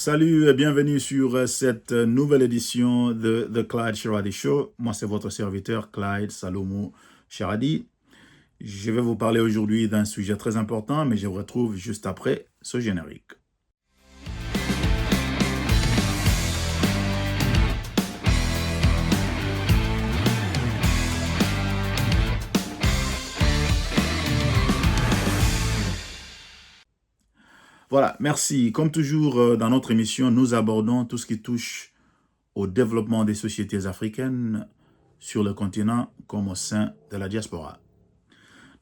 Salut et bienvenue sur cette nouvelle édition de The Clyde Sherradi Show. Moi, c'est votre serviteur Clyde Salomon Sherradi. Je vais vous parler aujourd'hui d'un sujet très important, mais je vous retrouve juste après ce générique. Voilà, merci. Comme toujours dans notre émission, nous abordons tout ce qui touche au développement des sociétés africaines sur le continent comme au sein de la diaspora.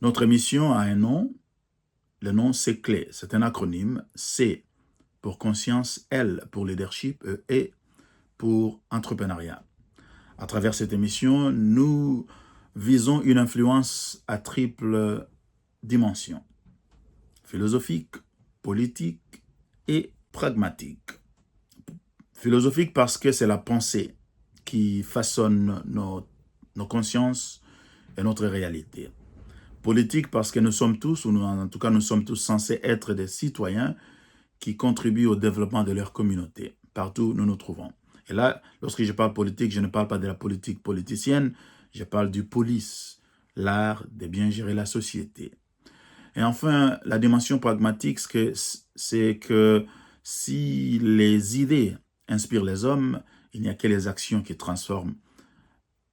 Notre émission a un nom. Le nom, c'est CLE. C'est un acronyme. C pour conscience, L pour leadership, E pour entrepreneuriat. À travers cette émission, nous visons une influence à triple dimension: philosophique, politique et pragmatique. Philosophique parce que c'est la pensée qui façonne nos consciences et notre réalité. Politique parce que nous sommes tous, ou en tout cas nous sommes tous censés être des citoyens qui contribuent au développement de leur communauté, partout où nous nous trouvons. Et là, lorsque je parle politique, je ne parle pas de la politique politicienne, je parle du polis, l'art de bien gérer la société. Et enfin, la dimension pragmatique, c'est que si les idées inspirent les hommes, il n'y a que les actions qui transforment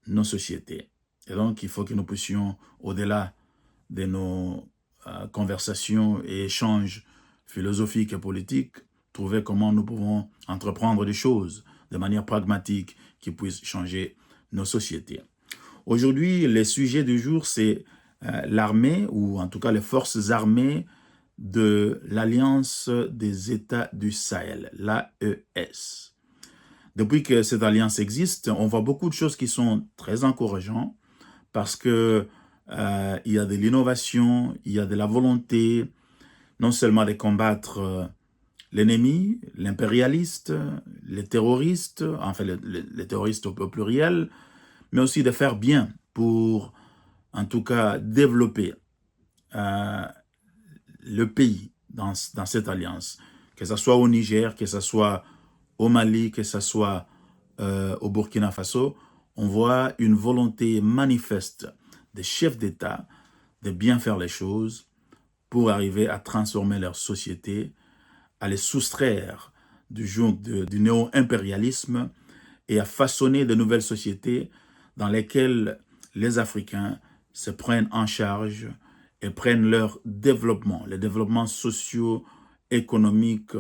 nos sociétés. Et donc, il faut que nous puissions, au-delà de nos conversations et échanges philosophiques et politiques, trouver comment nous pouvons entreprendre des choses de manière pragmatique qui puissent changer nos sociétés. Aujourd'hui, le sujet du jour, c'est l'armée, ou en tout cas les forces armées de l'Alliance des États du Sahel, l'AES. Depuis que cette alliance existe, on voit beaucoup de choses qui sont très encourageantes parce que il y a de l'innovation, il y a de la volonté, non seulement de combattre l'ennemi, l'impérialiste, les terroristes, enfin les terroristes au pluriel, mais aussi de faire bien pour, en tout cas, développer le pays dans cette alliance, que ce soit au Niger, que ce soit au Mali, que ce soit au Burkina Faso. On voit une volonté manifeste des chefs d'État de bien faire les choses pour arriver à transformer leur société, à les soustraire du joug du néo-impérialisme et à façonner de nouvelles sociétés dans lesquelles les Africains se prennent en charge et prennent leur développement, les développements socio-économiques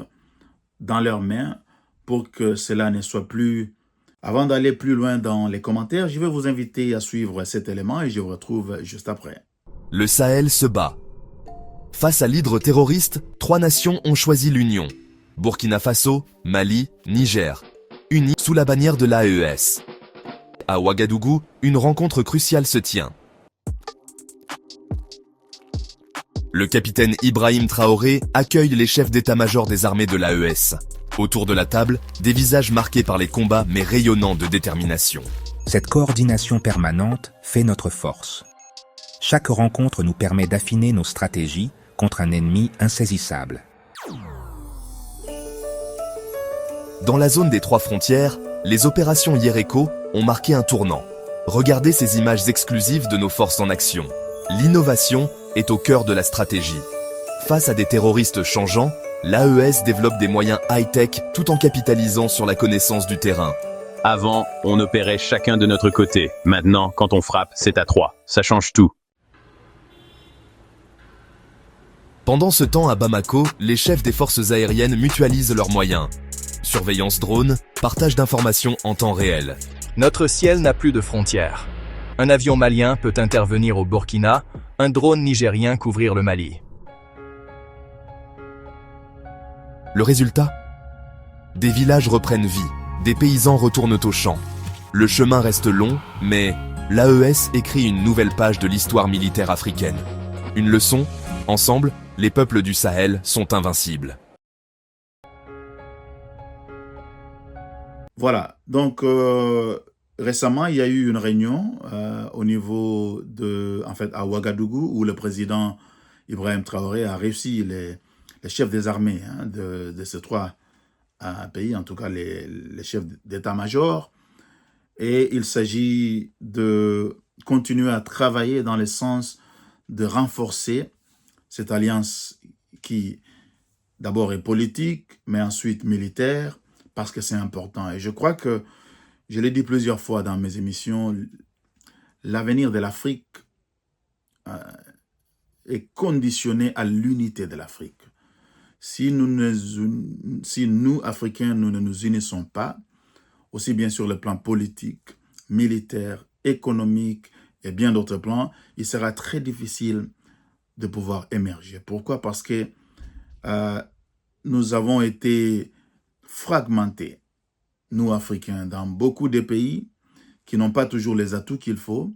dans leurs mains pour que cela ne soit plus. Avant d'aller plus loin dans les commentaires, je vais vous inviter à suivre cet élément et je vous retrouve juste après. Le Sahel se bat. Face à l'hydre terroriste, 3 nations ont choisi l'union. Burkina Faso, Mali, Niger. Unis sous la bannière de l'AES. À Ouagadougou, une rencontre cruciale se tient. Le capitaine Ibrahim Traoré accueille les chefs d'état-major des armées de l'AES. Autour de la table, des visages marqués par les combats mais rayonnants de détermination. Cette coordination permanente fait notre force. Chaque rencontre nous permet d'affiner nos stratégies contre un ennemi insaisissable. Dans la zone des 3 frontières, les opérations Yereko ont marqué un tournant. Regardez ces images exclusives de nos forces en action. L'innovation est au cœur de la stratégie. Face à des terroristes changeants, l'AES développe des moyens high-tech tout en capitalisant sur la connaissance du terrain. Avant, on opérait chacun de notre côté. Maintenant, quand on frappe, c'est à 3. Ça change tout. Pendant ce temps, à Bamako, les chefs des forces aériennes mutualisent leurs moyens. Surveillance drone, partage d'informations en temps réel. Notre ciel n'a plus de frontières. Un avion malien peut intervenir au Burkina, un drone nigérien couvrir le Mali. Le résultat ? Des villages reprennent vie, des paysans retournent aux champs. Le chemin reste long, mais l'AES écrit une nouvelle page de l'histoire militaire africaine. Une leçon, ensemble, les peuples du Sahel sont invincibles. Voilà, donc récemment, il y a eu une réunion au niveau à Ouagadougou, où le président Ibrahim Traoré a réussi les chefs des armées de ces 3 pays, en tout cas les chefs d'état-major. Et il s'agit de continuer à travailler dans le sens de renforcer cette alliance qui d'abord est politique, mais ensuite militaire, parce que c'est important. Et je crois que, je l'ai dit plusieurs fois dans mes émissions, l'avenir de l'Afrique est conditionné à l'unité de l'Afrique. Si nous, Africains, nous ne nous unissons pas, aussi bien sur le plan politique, militaire, économique et bien d'autres plans, il sera très difficile de pouvoir émerger. Pourquoi? Parce que nous avons été fragmentés, nous Africains, dans beaucoup de pays qui n'ont pas toujours les atouts qu'il faut.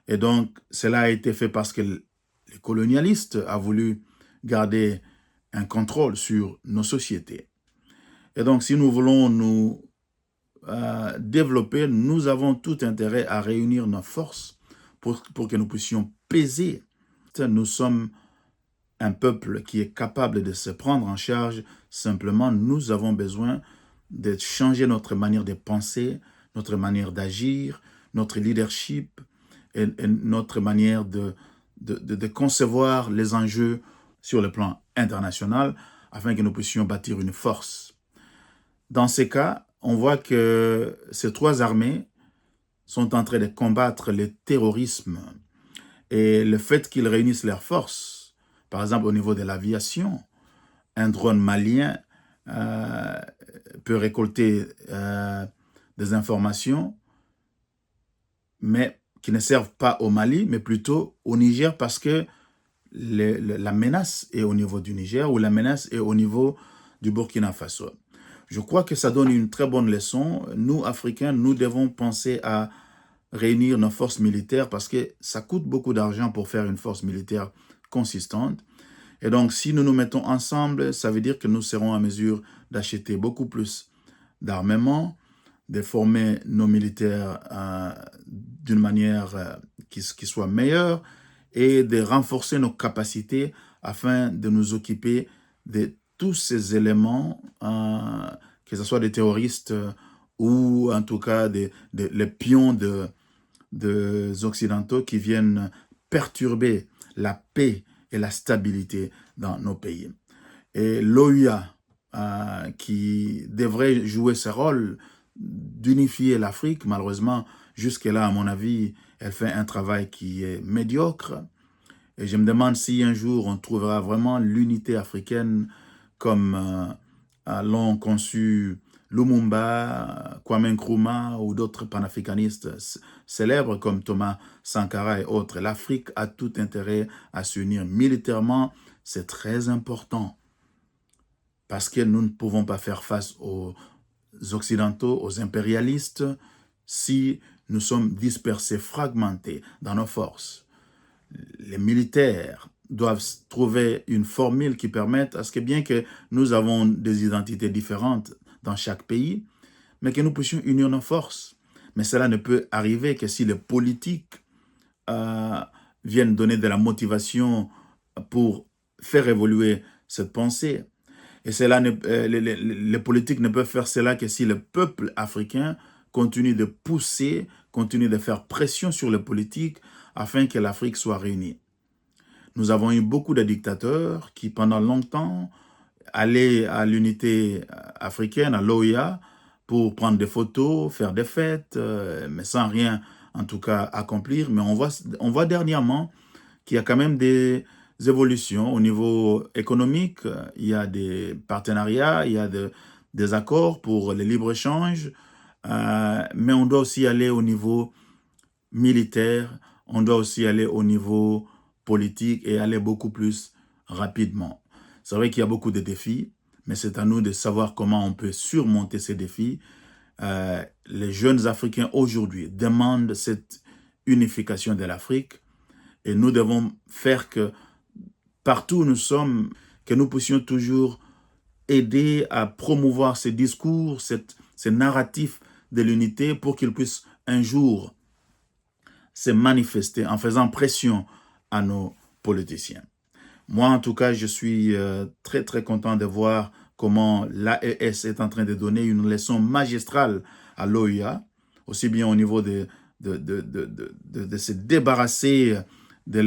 Et donc, cela a été fait parce que les colonialistes ont voulu garder un contrôle sur nos sociétés. Et donc, si nous voulons nous développer, nous avons tout intérêt à réunir nos forces pour que nous puissions peser. Nous sommes un peuple qui est capable de se prendre en charge. Simplement, nous avons besoin de changer notre manière de penser, notre manière d'agir, notre leadership et notre manière de concevoir les enjeux sur le plan international afin que nous puissions bâtir une force. Dans ces cas, on voit que ces trois armées sont en train de combattre le terrorisme et le fait qu'ils réunissent leurs forces, par exemple au niveau de l'aviation, un drone malien peut récolter des informations, mais qui ne servent pas au Mali, mais plutôt au Niger parce que la menace est au niveau du Niger ou la menace est au niveau du Burkina Faso. Je crois que ça donne une très bonne leçon. Nous, Africains, nous devons penser à réunir nos forces militaires parce que ça coûte beaucoup d'argent pour faire une force militaire consistante. Et donc, si nous nous mettons ensemble, ça veut dire que nous serons en mesure d'acheter beaucoup plus d'armement, de former nos militaires d'une manière qui soit meilleure et de renforcer nos capacités afin de nous occuper de tous ces éléments, que ce soit des terroristes ou en tout cas les pions des Occidentaux qui viennent perturber la paix et la stabilité dans nos pays. Et l'OUA, qui devrait jouer ce rôle d'unifier l'Afrique, malheureusement, jusque-là, à mon avis, elle fait un travail qui est médiocre. Et je me demande si un jour on trouvera vraiment l'unité africaine comme l'ont conçu Lumumba, Kwame Nkrumah ou d'autres panafricanistes célèbres comme Thomas Sankara et autres. L'Afrique a tout intérêt à s'unir militairement. C'est très important parce que nous ne pouvons pas faire face aux Occidentaux, aux impérialistes, si nous sommes dispersés, fragmentés dans nos forces. Les militaires doivent trouver une formule qui permette à ce que, bien que nous avons des identités différentes dans chaque pays, mais que nous puissions unir nos forces. Mais cela ne peut arriver que si les politiques viennent donner de la motivation pour faire évoluer cette pensée. Et cela les politiques ne peuvent faire cela que si le peuple africain continue de pousser, continue de faire pression sur les politiques afin que l'Afrique soit réunie. Nous avons eu beaucoup de dictateurs qui, pendant longtemps, allaient à l'unité africaine, à l'OUA, pour prendre des photos, faire des fêtes, mais sans rien, en tout cas, accomplir. Mais on voit dernièrement qu'il y a quand même des évolutions au niveau économique. Il y a des partenariats, il y a des accords pour le libre-échange, mais on doit aussi aller au niveau militaire, on doit aussi aller au niveau politique et aller beaucoup plus rapidement. C'est vrai qu'il y a beaucoup de défis, mais c'est à nous de savoir comment on peut surmonter ces défis. Les jeunes Africains aujourd'hui demandent cette unification de l'Afrique et nous devons faire que partout où nous sommes, que nous puissions toujours aider à promouvoir ces discours, ces narratifs de l'unité pour qu'ils puissent un jour se manifester en faisant pression à nos politiciens. Moi, en tout cas, je suis très, très content de voir comment l'AES est en train de donner une leçon magistrale à l'OUA, aussi bien au niveau de se débarrasser de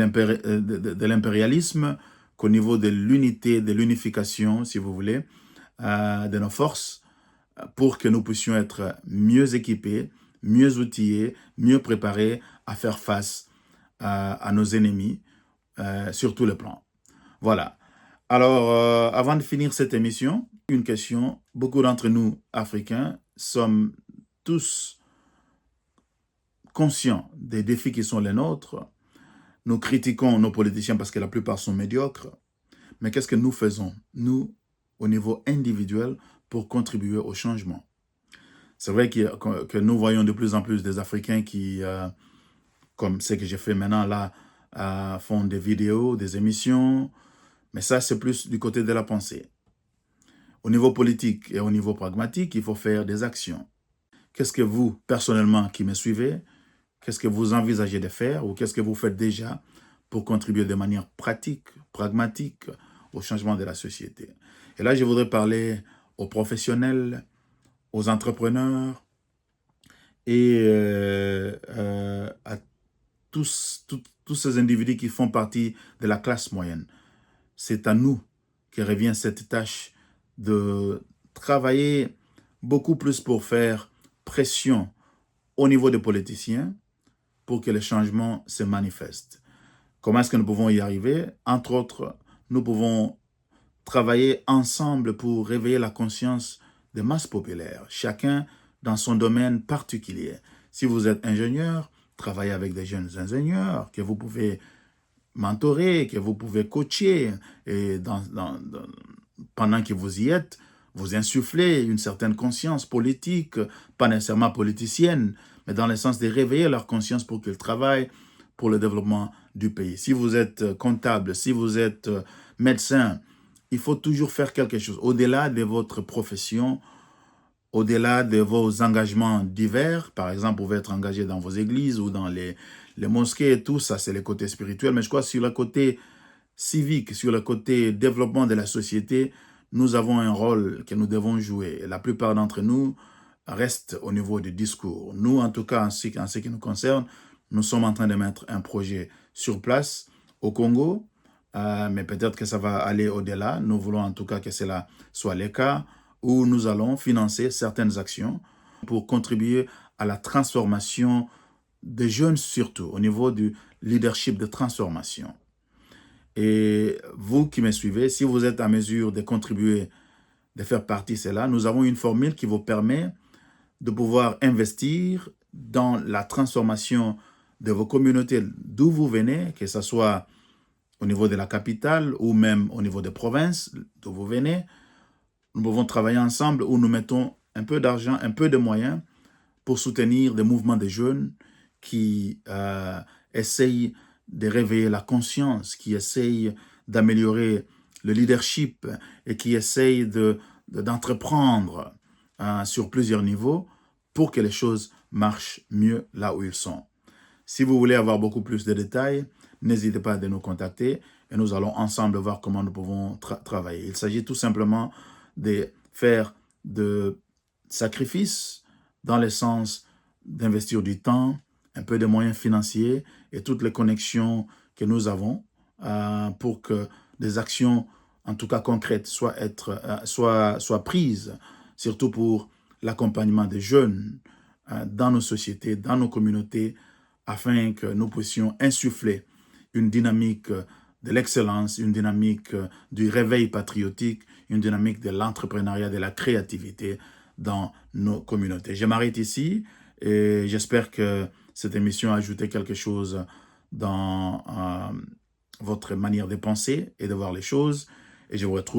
l'impérialisme qu'au niveau de l'unité, de l'unification, si vous voulez, de nos forces, pour que nous puissions être mieux équipés, mieux outillés, mieux préparés à faire face à nos ennemis sur tous les plans. Voilà. Alors, avant de finir cette émission, une question. Beaucoup d'entre nous, Africains, sommes tous conscients des défis qui sont les nôtres. Nous critiquons nos politiciens parce que la plupart sont médiocres. Mais qu'est-ce que nous faisons, nous, au niveau individuel, pour contribuer au changement? C'est vrai que nous voyons de plus en plus des Africains qui, comme ce que j'ai fait maintenant là, font des vidéos, des émissions, mais ça c'est plus du côté de la pensée. Au niveau politique et au niveau pragmatique, il faut faire des actions. Qu'est-ce que vous, personnellement, qui me suivez, qu'est-ce que vous envisagez de faire ou qu'est-ce que vous faites déjà pour contribuer de manière pratique, pragmatique au changement de la société? Et là, je voudrais parler aux professionnels, aux entrepreneurs et à tous ces individus qui font partie de la classe moyenne. C'est à nous que revient cette tâche de travailler beaucoup plus pour faire pression au niveau des politiciens pour que les changements se manifestent. Comment est-ce que nous pouvons y arriver? Entre autres, nous pouvons travailler ensemble pour réveiller la conscience des masses populaires, chacun dans son domaine particulier. Si vous êtes ingénieur, travaillez avec des jeunes ingénieurs que vous pouvez mentorer, que vous pouvez coacher, et pendant que vous y êtes, vous insufflez une certaine conscience politique, pas nécessairement politicienne, mais dans le sens de réveiller leur conscience pour qu'ils travaillent pour le développement du pays. Si vous êtes comptable, si vous êtes médecin, il faut toujours faire quelque chose. Au-delà de votre profession, au-delà de vos engagements divers, par exemple, vous pouvez être engagé dans vos églises ou dans les mosquées et tout, ça c'est le côté spirituel, mais je crois que sur le côté civique, sur le côté développement de la société, nous avons un rôle que nous devons jouer. Et la plupart d'entre nous restent au niveau du discours. Nous, en tout cas, en ce qui nous concerne, nous sommes en train de mettre un projet sur place au Congo, mais peut-être que ça va aller au-delà. Nous voulons en tout cas que cela soit le cas, où nous allons financer certaines actions pour contribuer à la transformation des jeunes, surtout au niveau du leadership de transformation. Et vous qui me suivez, si vous êtes à mesure de contribuer, de faire partie de cela, nous avons une formule qui vous permet de pouvoir investir dans la transformation de vos communautés d'où vous venez, que ce soit au niveau de la capitale ou même au niveau des provinces d'où vous venez. Nous pouvons travailler ensemble où nous mettons un peu d'argent, un peu de moyens pour soutenir des mouvements de jeunes qui essayent de réveiller la conscience, qui essayent d'améliorer le leadership et qui essayent d'entreprendre sur plusieurs niveaux pour que les choses marchent mieux là où ils sont. Si vous voulez avoir beaucoup plus de détails, n'hésitez pas à nous contacter et nous allons ensemble voir comment nous pouvons travailler. Il s'agit tout simplement de faire de sacrifices dans le sens d'investir du temps, un peu de moyens financiers et toutes les connexions que nous avons pour que des actions, en tout cas concrètes, soient prises, surtout pour l'accompagnement des jeunes dans nos sociétés, dans nos communautés, afin que nous puissions insuffler une dynamique de l'excellence, une dynamique du réveil patriotique, une dynamique de l'entrepreneuriat, de la créativité dans nos communautés. Je m'arrête ici et j'espère que cette émission a ajouté quelque chose dans votre manière de penser et de voir les choses. Et je vous retrouve